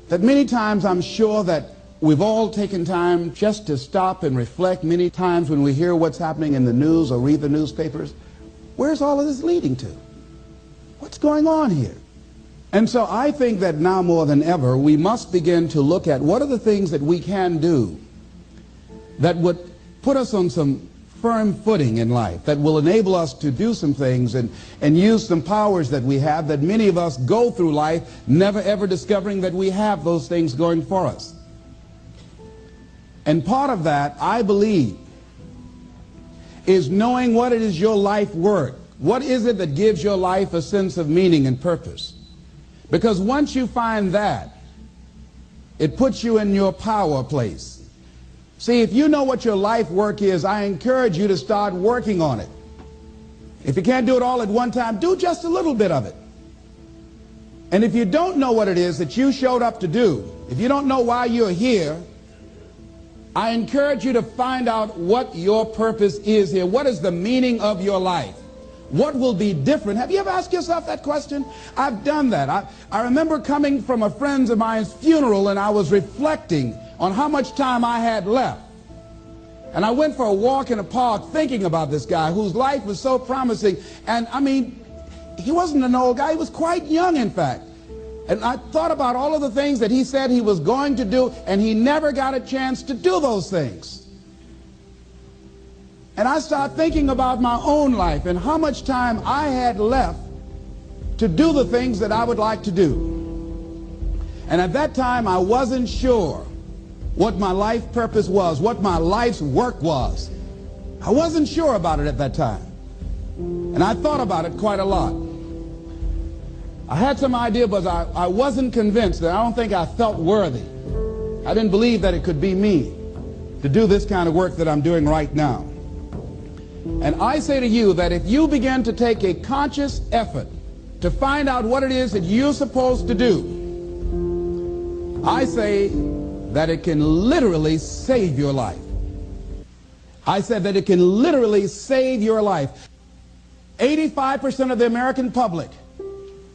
that many times I'm sure that we've all taken time just to stop and reflect many times when we hear what's happening in the news or read the newspapers. Where's all of this leading to? What's going on here? And so I think that now more than ever, we must begin to look at what are the things that we can do that would put us on some firm footing in life, that will enable us to do some things and use some powers that we have, that many of us go through life never ever discovering that we have those things going for us. And part of that, I believe, is knowing what it is your life worth. What is it that gives your life a sense of meaning and purpose? Because once you find that, it puts you in your power place. See, if you know what your life work is, I encourage you to start working on it. If you can't do it all at one time, do just a little bit of it. And if you don't know what it is that you showed up to do, if you don't know why you're here, I encourage you to find out what your purpose is here. What is the meaning of your life? What will be different? Have you ever asked yourself that question? I've done that. I remember coming from a friend of mine's funeral, and I was reflecting on how much time I had left. And I went for a walk in a park thinking about this guy whose life was so promising. And I mean, he wasn't an old guy. He was quite young, in fact. And I thought about all of the things that he said he was going to do, and he never got a chance to do those things. And I started thinking about my own life and how much time I had left to do the things that I would like to do. And at that time, I wasn't sure what my life purpose was, what my life's work was. I wasn't sure about it at that time. And I thought about it quite a lot. I had some idea, but I wasn't convinced. That I don't think I felt worthy. I didn't believe that it could be me to do this kind of work that I'm doing right now. And I say to you that if you begin to take a conscious effort to find out what it is that you're supposed to do, I say that it can literally save your life. I said that it can literally save your life. 85% of the American public,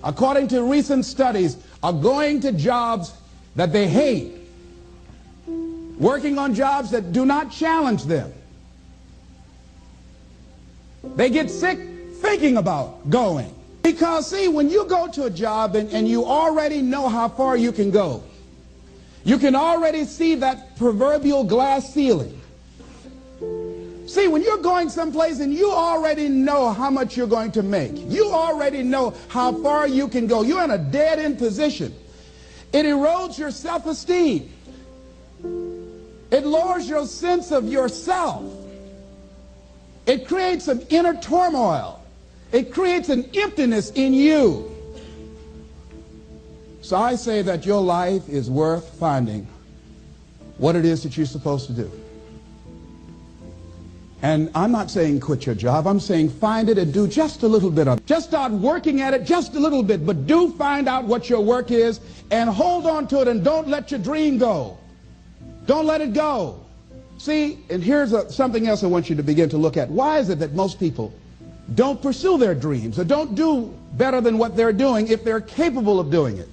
according to recent studies, are going to jobs that they hate, working on jobs that do not challenge them. They get sick thinking about going. Because, see, when you go to a job and you already know how far you can go, you can already see that proverbial glass ceiling. See, when you're going someplace and you already know how much you're going to make, you already know how far you can go, you're in a dead-end position. It erodes your self-esteem. It lowers your sense of yourself. It creates an inner turmoil. It creates an emptiness in you. So I say that your life is worth finding what it is that you're supposed to do. And I'm not saying quit your job. I'm saying find it and do just a little bit of it. Just start working at it just a little bit, but do find out what your work is and hold on to it, and don't let your dream go. Don't let it go. See, and here's something else I want you to begin to look at. Why is it that most people don't pursue their dreams or don't do better than what they're doing if they're capable of doing it?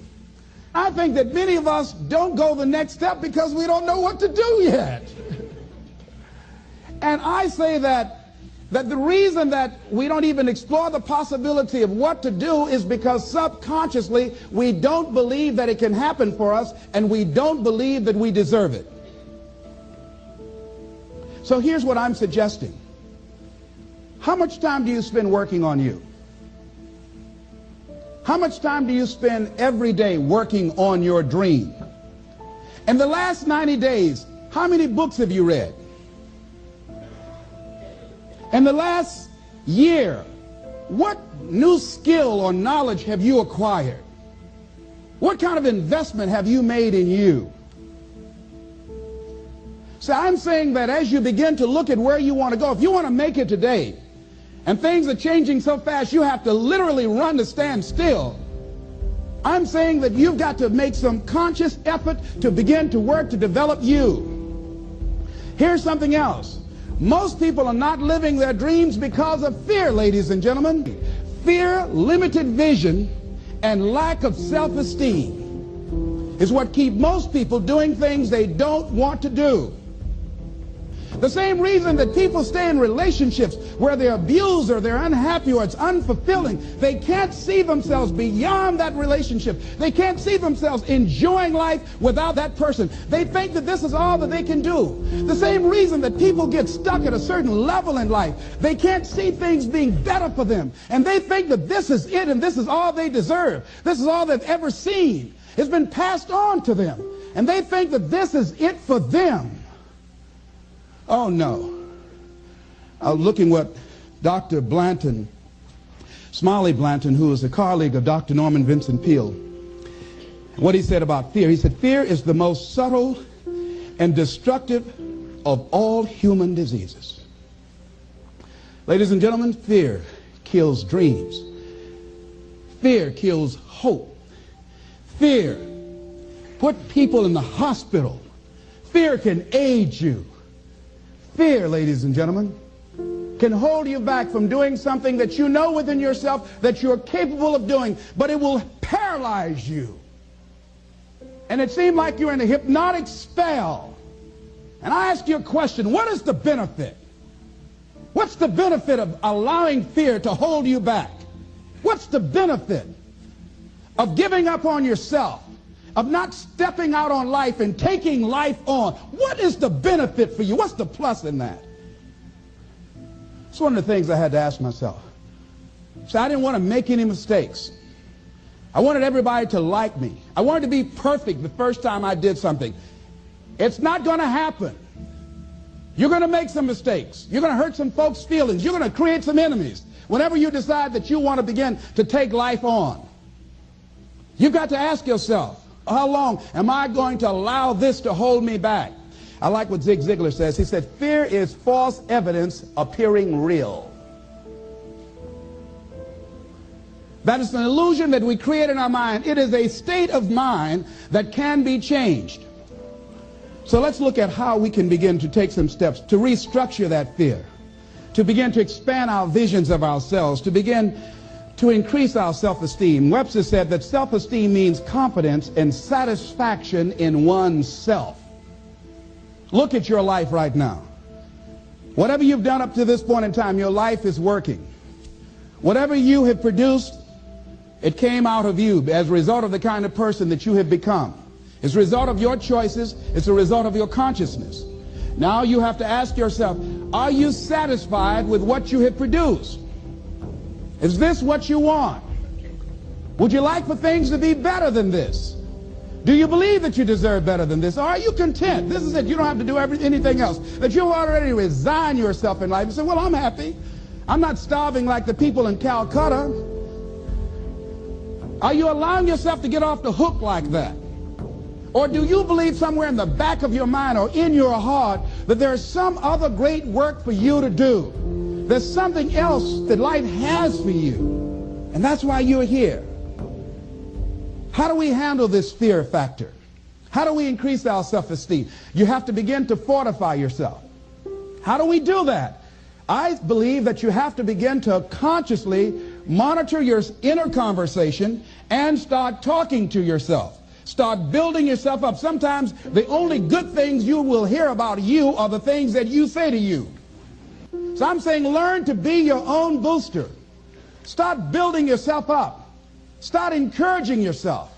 I think that many of us don't go the next step because we don't know what to do yet. And I say that the reason that we don't even explore the possibility of what to do is because subconsciously we don't believe that it can happen for us, and we don't believe that we deserve it. So here's what I'm suggesting. How much time do you spend working on you? How much time do you spend every day working on your dream? In the last 90 days, how many books have you read? In the last year, what new skill or knowledge have you acquired? What kind of investment have you made in you? So I'm saying that as you begin to look at where you want to go, if you want to make it today, and things are changing so fast you have to literally run to stand still, I'm saying that you've got to make some conscious effort to begin to work to develop you. Here's something else. Most people are not living their dreams because of fear, ladies and gentlemen. Fear, limited vision, and lack of self-esteem. is what keeps most people doing things they don't want to do. The same reason that people stay in relationships where they're abused or they're unhappy or it's unfulfilling, they can't see themselves beyond that relationship. They can't see themselves enjoying life without that person. They think that this is all that they can do. The same reason that people get stuck at a certain level in life, they can't see things being better for them. And they think that this is it and this is all they deserve. This is all they've ever seen. It's been passed on to them. And they think that this is it for them. Oh, no. I was looking what Dr. Blanton, Smiley Blanton, who is a colleague of Dr. Norman Vincent Peale, what he said about fear. He said, fear is the most subtle and destructive of all human diseases. Ladies and gentlemen, fear kills dreams. Fear kills hope. Fear put people in the hospital. Fear can age you. Fear, ladies and gentlemen, can hold you back from doing something that you know within yourself that you're capable of doing, but it will paralyze you. And it seemed like you're in a hypnotic spell. And I ask you a question, what is the benefit? What's the benefit of allowing fear to hold you back? What's the benefit of giving up on yourself? Of not stepping out on life and taking life on? What is the benefit for you? What's the plus in that? It's one of the things I had to ask myself. So I didn't want to make any mistakes. I wanted everybody to like me. I wanted to be perfect the first time I did something. It's not going to happen. You're going to make some mistakes. You're going to hurt some folks' feelings. You're going to create some enemies whenever you decide that you want to begin to take life on. You've got to ask yourself, how long am I going to allow this to hold me back? I like what Zig Ziglar says. He said, fear is false evidence appearing real. That is an illusion that we create in our mind. It is a state of mind that can be changed. So let's look at how we can begin to take some steps to restructure that fear, to begin to expand our visions of ourselves, to begin to increase our self-esteem. Webster said that self-esteem means confidence and satisfaction in oneself. Look at your life right now. Whatever you've done up to this point in time, your life is working. Whatever you have produced, it came out of you as a result of the kind of person that you have become. It's a result of your choices. It's a result of your consciousness. Now you have to ask yourself, are you satisfied with what you have produced? Is this what you want? Would you like for things to be better than this? Do you believe that you deserve better than this? Or are you content? This is it. You don't have to do anything else. That you'll already resign yourself in life and say, well, I'm happy. I'm not starving like the people in Calcutta. Are you allowing yourself to get off the hook like that? Or do you believe somewhere in the back of your mind or in your heart that there's some other great work for you to do? There's something else that life has for you. And that's why you're here. How do we handle this fear factor? How do we increase our self-esteem? You have to begin to fortify yourself. How do we do that? I believe that you have to begin to consciously monitor your inner conversation and start talking to yourself. Start building yourself up. Sometimes the only good things you will hear about you are the things that you say to you. So I'm saying learn to be your own booster. Start building yourself up. Start encouraging yourself.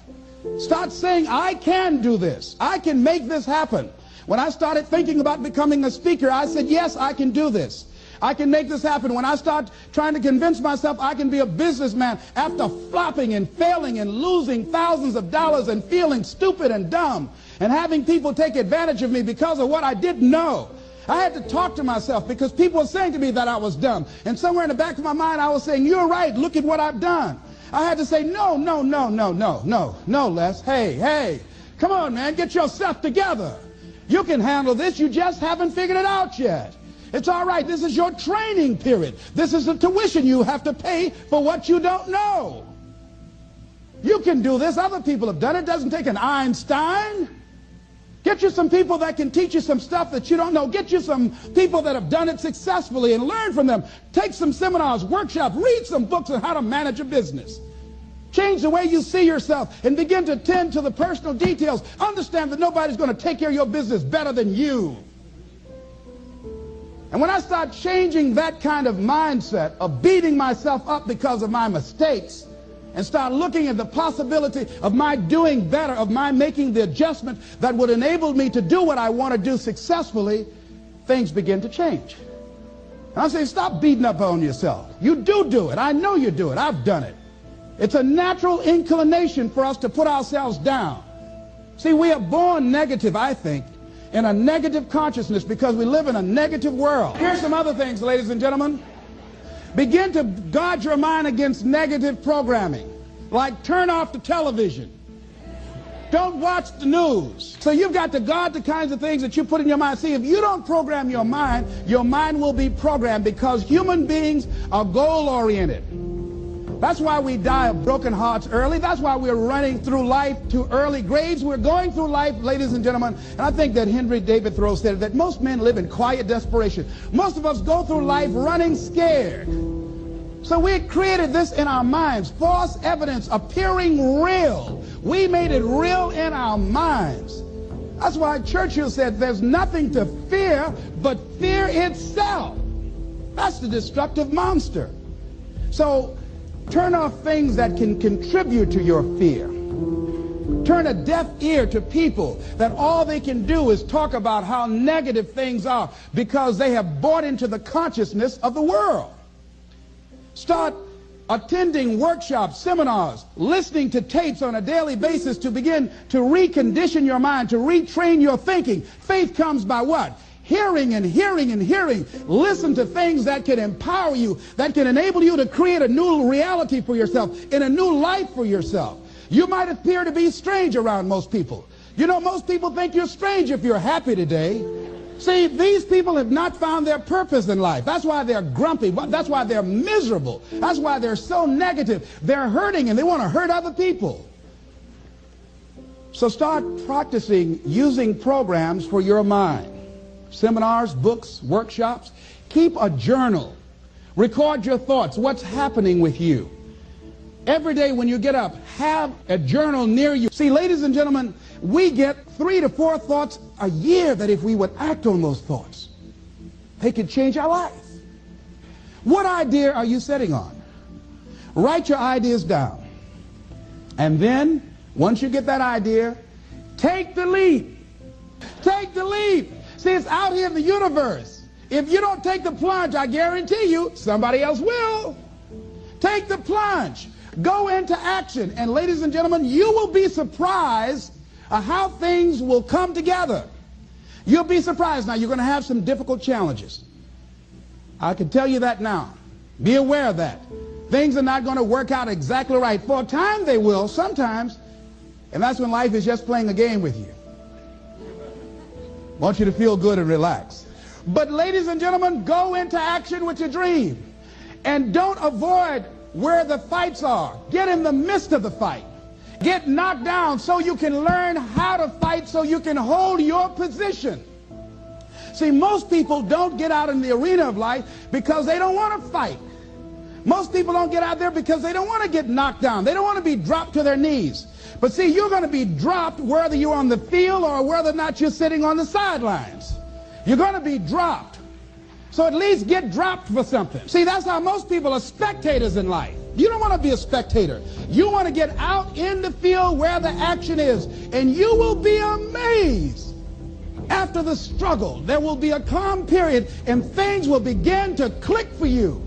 Start saying, I can do this. I can make this happen. When I started thinking about becoming a speaker, I said, yes, I can do this. I can make this happen. When I start trying to convince myself I can be a businessman after flopping and failing and losing thousands of dollars and feeling stupid and dumb and having people take advantage of me because of what I didn't know, I had to talk to myself because people were saying to me that I was dumb. And somewhere in the back of my mind, I was saying, you're right. Look at what I've done. I had to say, no, Les. Hey, come on, man. Get yourself together. You can handle this. You just haven't figured it out yet. It's all right. This is your training period. This is the tuition you have to pay for what you don't know. You can do this. Other people have done it. It doesn't take an Einstein. Get you some people that can teach you some stuff that you don't know. Get you some people that have done it successfully and learn from them. Take some seminars, workshops, read some books on how to manage a business. Change the way you see yourself and begin to tend to the personal details. Understand that nobody's going to take care of your business better than you. And when I start changing that kind of mindset of beating myself up because of my mistakes and start looking at the possibility of my doing better, of my making the adjustment that would enable me to do what I want to do successfully, things begin to change. And I'm saying, stop beating up on yourself. You do it. I know you do it. I've done it. It's a natural inclination for us to put ourselves down. See, we are born negative, I think, in a negative consciousness because we live in a negative world. Here's some other things, ladies and gentlemen. Begin to guard your mind against negative programming, like turn off the television. Don't watch the news. So you've got to guard the kinds of things that you put in your mind. See, if you don't program your mind will be programmed, because human beings are goal-oriented. That's why we die of broken hearts early. That's why we're running through life to early grades. We're going through life, ladies and gentlemen, and I think that Henry David Thoreau said that most men live in quiet desperation. Most of us go through life running scared. So we created this in our minds, false evidence appearing real. We made it real in our minds. That's why Churchill said there's nothing to fear but fear itself. That's the destructive monster. So turn off things that can contribute to your fear. Turn a deaf ear to people that all they can do is talk about how negative things are because they have bought into the consciousness of the world. Start attending workshops, seminars, listening to tapes on a daily basis to begin to recondition your mind, to retrain your thinking. Faith comes by what? Hearing and hearing and hearing. Listen to things that can empower you, that can enable you to create a new reality for yourself, in a new life for yourself. You might appear to be strange around most people. You know, most people think you're strange if you're happy today. See, these people have not found their purpose in life. That's why they're grumpy. That's why they're miserable. That's why they're so negative. They're hurting and they want to hurt other people. So start practicing using programs for your mind. Seminars, books, workshops. Keep a journal. Record your thoughts. What's happening with you? Every day when you get up, have a journal near you. See, ladies and gentlemen, we get 3 to 4 thoughts a year that if we would act on those thoughts, they could change our life. What idea are you sitting on? Write your ideas down. And then, once you get that idea, take the leap. Take the leap. See, it's out here in the universe. If you don't take the plunge, I guarantee you, somebody else will. Take the plunge. Go into action. And ladies and gentlemen, you will be surprised at how things will come together. You'll be surprised. Now, you're going to have some difficult challenges. I can tell you that now. Be aware of that. Things are not going to work out exactly right. For a time they will, sometimes. And that's when life is just playing a game with you. Want you to feel good and relax. But ladies and gentlemen, go into action with your dream. And don't avoid where the fights are. Get in the midst of the fight. Get knocked down so you can learn how to fight, so you can hold your position. See, most people don't get out in the arena of life because they don't want to fight. Most people don't get out there because they don't want to get knocked down. They don't want to be dropped to their knees. But see, you're going to be dropped whether you're on the field or whether or not you're sitting on the sidelines. You're going to be dropped. So at least get dropped for something. See, that's how most people are spectators in life. You don't want to be a spectator. You want to get out in the field where the action is. And you will be amazed. After the struggle, there will be a calm period and things will begin to click for you.